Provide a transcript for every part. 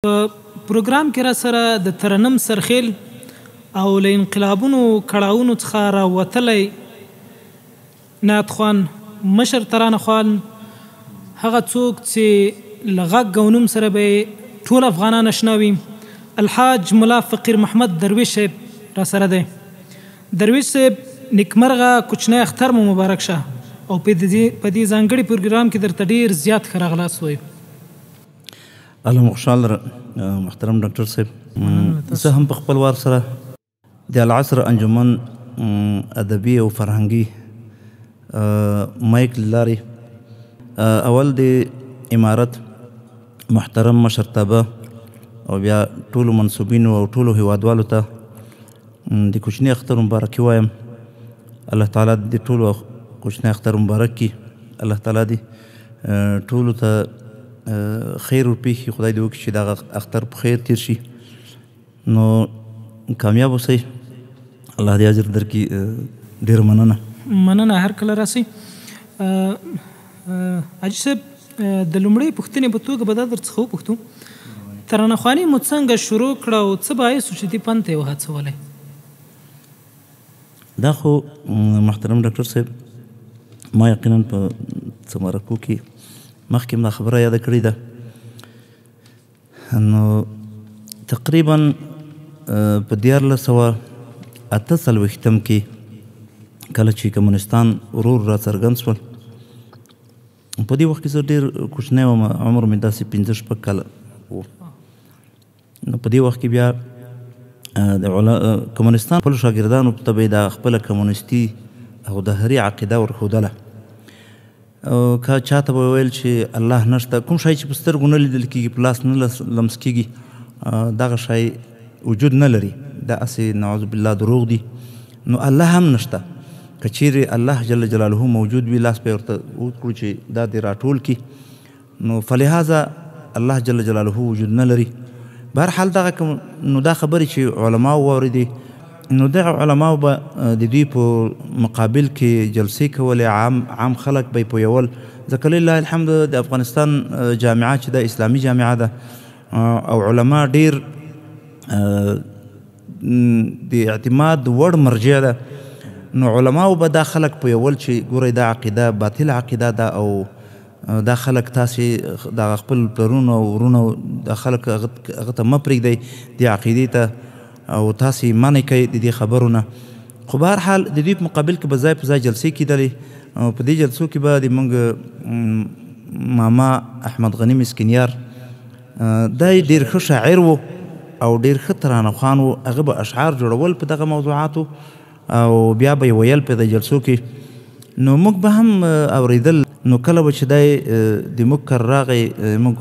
پروګرام کې را سره د ترنم سرخیل او له انقلابونو کړاوونو څخه راوتلی نعت خوان مشر ترانه خوان هغه څوک چې له غږ او نوم سره به ټول افغانان اشنا وي الحاج ملا فقیر محمد درویش صاحب را سره دی. درویش صاحب نیکمرغه کوچنی اختر مو مبارک شه او په دې ځانګړي پروګرام کې درته ډېر زیات ښه راغلاست وایو. الله خوشحال محترم ډاکټر صاحب، زه هم په خپل وار سره د العصر انجمن ادبي او فرهنګي مایک له لارې اول د امارت محترم مشرتابه او بیا ټولو منصوبینو او ټولو هیوادوالو ته د کوچني اختر مبارکي وایم. الله تعالی د ټولو کوچني اختر مبارک کړي. الله تعالی دې ټولو ته خیر ورپېښي، خدای دې وکړي چې دغه اختر په خیر تیر شي، نو کامیاب اوسئ. الله دې اجر درکړي. ډېره مننه هر کله راسئ. حاجي صاحب د لومړۍ پوښتنې په توګه به دا درڅخه وپوښتو، ترانه خواني مو څنګه شروع کړه او څه باعث و چې دې فن ته یې وهڅولی؟ دا خو محترم ډاکټر صاحب ما یقینا په څه مرکو کې مخکې هم دا خبره یاده کړې ده. نو تقریبا په 1948 کې کله چې کمونستان ورور را څرګند شول، په دې وخت کې زه ډېر کوچنی وم، عمر مې داسې 15-16 کاله و. نو په دې وخت کې بیا د کمونستان خپلو شاګردانو ته به یې دا خپله کمونستي او دهري عقیده ورښودله. که چاته به ویل چې الله نشته، کوم شی چې په سترګو نه لیدل کېږي، په لاس نه لمس کېږي، دغه شی وجود نه لري، دا هسې نعوذ بالله دروغ دي. نو الله هم نشته. که چیرې الله جل جلاله موجود وي، لاس به یې ورته وکړو چې دا دې راټول کړي، نو فلهذا الله جل جلاله وجود نه لري. بهرحال نو دا خبرې چې علماو واورېدې، نو دغه علماو به د دوی په مقابل کې جلسې کولې، عام خلک به یې پویول. ځکه لله الحمد د افغانستان جامعه چې ده اسلامي جامعه ده او علما ډېر د اعتماد وړ مرجع ده. نو علماو به دا خلک پویول چې ګورئ دا عقیده باطله عقیده ده او دا خلک تاسې د خپل پلرونو او ورونو دا خلک هغه ته مه پرېږدئ دې عقیدې ته او تاسې منع کوئ د دې خبرو نه. خو بهرحال د دوی په مقابل کې به ځای په ځای جلسې کېدلې او په دې جلسو کې به د موږ ماما احمد غني مسکینیار دا ډېر ښه شاعر و او ډېر ښه ترانه خوان و. هغه به اشعار جوړول په دغه موضوعاتو او بیا به یې ویل په د جلسو کې، نو موږ به هم اورېدل. نو کله به چې دی د موږ کر راغی، موږ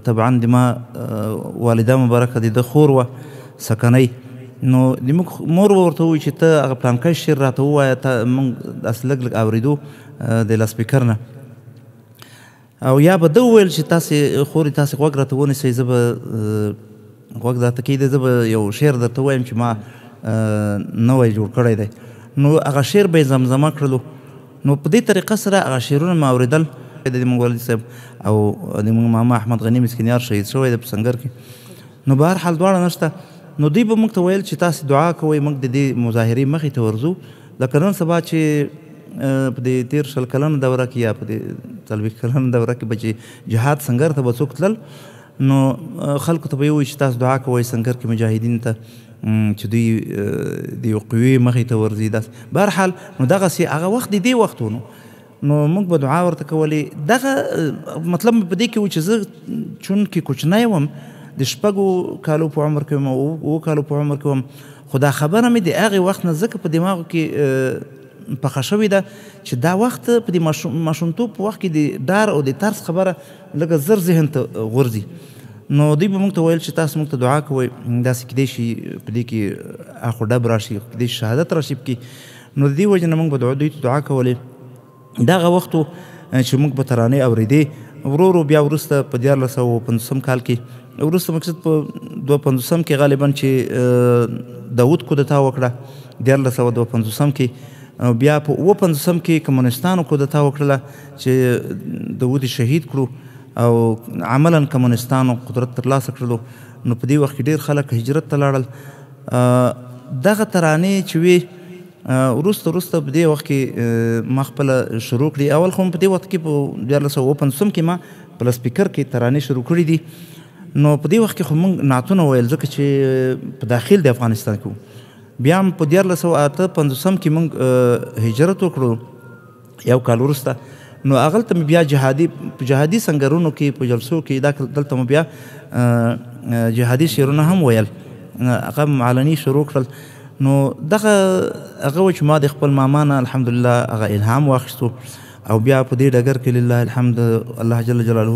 طبعا د ما والده مبارکه د ده خور وه سکنۍ، نو د موږ مور به ورته ووایي چې ته هغه پلانکی شعر راته ووایه، موږ داسې لږ لږ اورېدو د لاسپیکر نه. او یا به ده وویل چې تاسې خورې تاسې غوږ راته ونیسئ، زه به غوږ راته کېږدئ، زه به یو شعر درته ووایم چې ما نوی جوړ کړی دی. نو هغه شعر به یې زمزمه کړلو. نو په دې طریقه سره هغه شعرونه مې اورېدل. د موږ والد صاحب او د موږ ماما احمد غني مسکینیار شهید شوی دی په سنګر کې. نو بهرحال دواړه نشته. نو دوی به موږ ته ویل چې تاسې دعا کوئ، موږ د دې مظاهرې مخې ته ورځو. لکه نن سبا چې په دې 13 کلنه دوره کې یا په دې 40 کلنه دوره کې به چې جهاد سنګر ته به څوک تلل، نو خلکو ته به یې ووایي چې تاسو دعا کوئ سنګر کې مجاهدینو ته چې دوی د یو قوې مخې ته ورځي. داسې بهرحال نو دغسې هغه وخت د دې وخت و، نو موږ به دعا ورته کولې. دغه مطلب مې په دې کې و چې زه چونکې کوچنی وم، د 6 کالو په عمر کې وم او 7 کالو په عمر کې وم، خو دا خبره مې د هغې وخت نه ځکه په دماغو کې پخه شوې ده چې دا وخت په دې ماشومتوب په وخت کې د ډار او د ترس خبره لږه زر ذهن ته غورځي. نو دوی به موږ ته ویل چې تاسو موږ ته دعا کوئ، داسې کیدای شي په دې کې اخو ډب راشي، کیدای شي شهادت راشي پکې. نو د دې وجې نه موږ به دوی ته دعا کولې. دغه وخت و چې موږ به ترانې اورېدې. ورو ورو بیا وروسته په 1950 کال کې، وروسته مقصد په 250 کې غالبا چې داود کودتا وکړه، 1952 کې، بیا په 52 کې کمونستانو کودتا وکړله چې داود شهید کړو او عملا کمونستانو قدرت ترلاسه کړلو نو په دې وخت کې ډېر خلک هجرت ته لاړل. دغه ترانې چې وې وروسته په دې وخت کې ما خپله شروع کړي. اول خو په دې وخت کې په 1955 کې ما په سپیکر کې ترانې شروع کړي دي. نو په دې وخت کې خو موږ نعتونه ویل ځکه چې په داخل د افغانستان کې وو. بیا هم په 1958 کې موږ هجرت وکړو یو کال وروسته. نو هغلته مې بیا جهادي سنګرونو کې په جلسو کې دلته مې بیا جهادي شعرونه هم ویل، هغه علني شروع کړل. نو دغه هغه و چې ما د خپل ماما نه الحمدلله هغه الهام واخیستو او بیا په دې ډګر کې لله الحمد الله جل جلاله